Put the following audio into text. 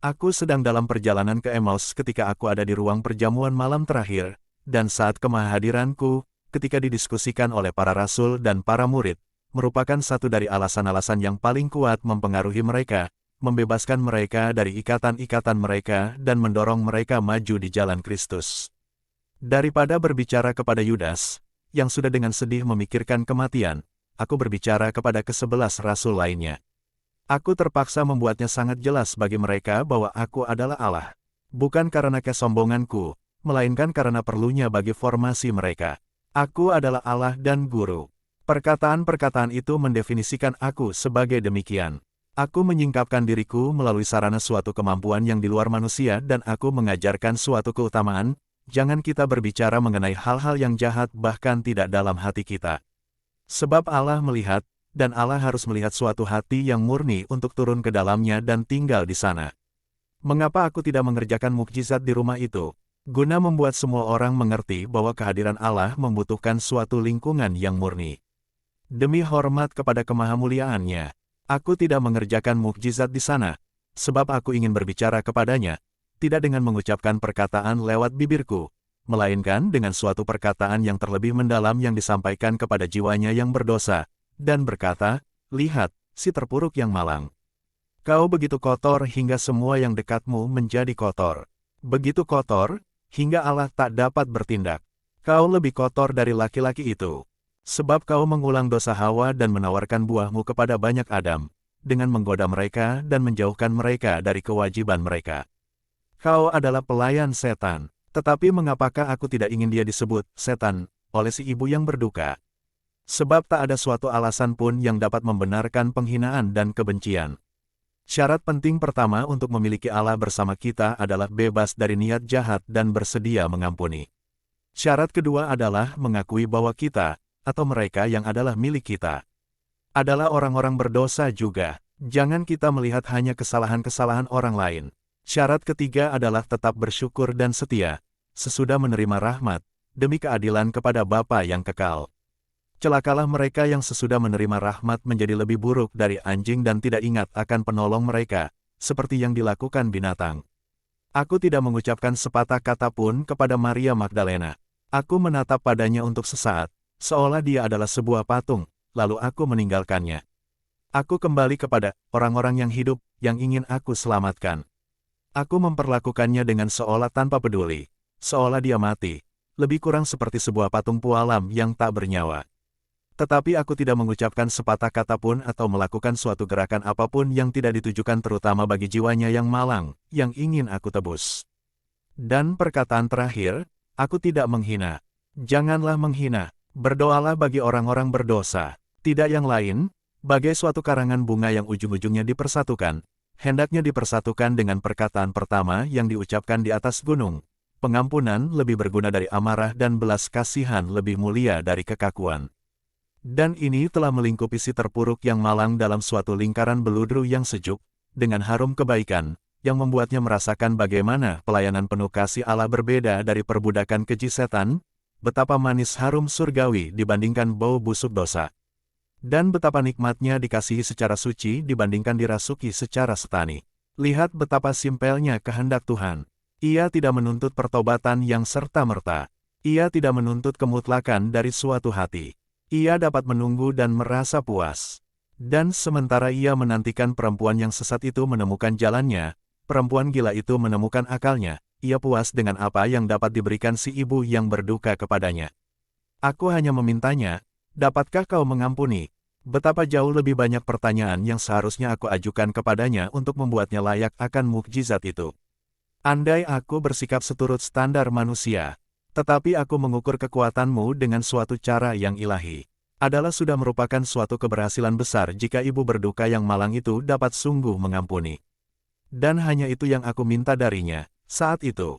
Aku sedang dalam perjalanan ke Emmaus ketika aku ada di ruang perjamuan malam terakhir, dan saat kemahadiranku, ketika didiskusikan oleh para rasul dan para murid, merupakan satu dari alasan-alasan yang paling kuat mempengaruhi mereka, membebaskan mereka dari ikatan-ikatan mereka dan mendorong mereka maju di jalan Kristus. Daripada berbicara kepada Yudas, yang sudah dengan sedih memikirkan kematian, aku berbicara kepada ke-11 rasul lainnya. Aku terpaksa membuatnya sangat jelas bagi mereka bahwa aku adalah Allah. Bukan karena kesombonganku, melainkan karena perlunya bagi formasi mereka. Aku adalah Allah dan Guru. Perkataan-perkataan itu mendefinisikan aku sebagai demikian. Aku menyingkapkan diriku melalui sarana suatu kemampuan yang di luar manusia dan aku mengajarkan suatu keutamaan. Jangan kita berbicara mengenai hal-hal yang jahat bahkan tidak dalam hati kita. Sebab Allah melihat, dan Allah harus melihat suatu hati yang murni untuk turun ke dalamnya dan tinggal di sana. Mengapa aku tidak mengerjakan mukjizat di rumah itu? Guna membuat semua orang mengerti bahwa kehadiran Allah membutuhkan suatu lingkungan yang murni. Demi hormat kepada kemahamuliaannya, aku tidak mengerjakan mukjizat di sana, sebab aku ingin berbicara kepadanya, tidak dengan mengucapkan perkataan lewat bibirku, melainkan dengan suatu perkataan yang terlebih mendalam yang disampaikan kepada jiwanya yang berdosa, dan berkata, "Lihat, si terpuruk yang malang. Kau begitu kotor hingga semua yang dekatmu menjadi kotor. Begitu kotor, hingga Allah tak dapat bertindak. Kau lebih kotor dari laki-laki itu. Sebab kau mengulang dosa Hawa dan menawarkan buahmu kepada banyak Adam, dengan menggoda mereka dan menjauhkan mereka dari kewajiban mereka. Kau adalah pelayan setan, tetapi mengapakah aku tidak ingin dia disebut setan oleh si ibu yang berduka? Sebab tak ada suatu alasan pun yang dapat membenarkan penghinaan dan kebencian. Syarat penting pertama untuk memiliki Allah bersama kita adalah bebas dari niat jahat dan bersedia mengampuni. Syarat kedua adalah mengakui bahwa kita, atau mereka yang adalah milik kita, adalah orang-orang berdosa juga. Jangan kita melihat hanya kesalahan-kesalahan orang lain. Syarat ketiga adalah tetap bersyukur dan setia, sesudah menerima rahmat, demi keadilan kepada Bapa yang kekal. Celakalah mereka yang sesudah menerima rahmat menjadi lebih buruk dari anjing dan tidak ingat akan penolong mereka, seperti yang dilakukan binatang. Aku tidak mengucapkan sepatah kata pun kepada Maria Magdalena. Aku menatap padanya untuk sesaat, seolah dia adalah sebuah patung, lalu aku meninggalkannya. Aku kembali kepada orang-orang yang hidup, yang ingin aku selamatkan. Aku memperlakukannya dengan seolah tanpa peduli, seolah dia mati, lebih kurang seperti sebuah patung pualam yang tak bernyawa. Tetapi aku tidak mengucapkan sepatah kata pun atau melakukan suatu gerakan apapun yang tidak ditujukan terutama bagi jiwanya yang malang, yang ingin aku tebus. Dan perkataan terakhir, aku tidak menghina. Janganlah menghina, berdoalah bagi orang-orang berdosa, tidak yang lain, bagai suatu karangan bunga yang ujung-ujungnya dipersatukan, hendaknya dipersatukan dengan perkataan pertama yang diucapkan di atas gunung. Pengampunan lebih berguna dari amarah dan belas kasihan lebih mulia dari kekakuan. Dan ini telah melingkupi si terpuruk yang malang dalam suatu lingkaran beludru yang sejuk, dengan harum kebaikan, yang membuatnya merasakan bagaimana pelayanan penuh kasih Allah berbeda dari perbudakan keji setan, betapa manis harum surgawi dibandingkan bau busuk dosa. Dan betapa nikmatnya dikasihi secara suci dibandingkan dirasuki secara setani. Lihat betapa simpelnya kehendak Tuhan. Ia tidak menuntut pertobatan yang serta-merta. Ia tidak menuntut kemutlakan dari suatu hati. Ia dapat menunggu dan merasa puas. Dan sementara ia menantikan perempuan yang sesat itu menemukan jalannya, perempuan gila itu menemukan akalnya, ia puas dengan apa yang dapat diberikan si ibu yang berduka kepadanya. Aku hanya memintanya, dapatkah kau mengampuni? Betapa jauh lebih banyak pertanyaan yang seharusnya aku ajukan kepadanya untuk membuatnya layak akan mukjizat itu. Andai aku bersikap seturut standar manusia, tetapi aku mengukur kekuatanmu dengan suatu cara yang ilahi, adalah sudah merupakan suatu keberhasilan besar jika ibu berduka yang malang itu dapat sungguh mengampuni. Dan hanya itu yang aku minta darinya, saat itu.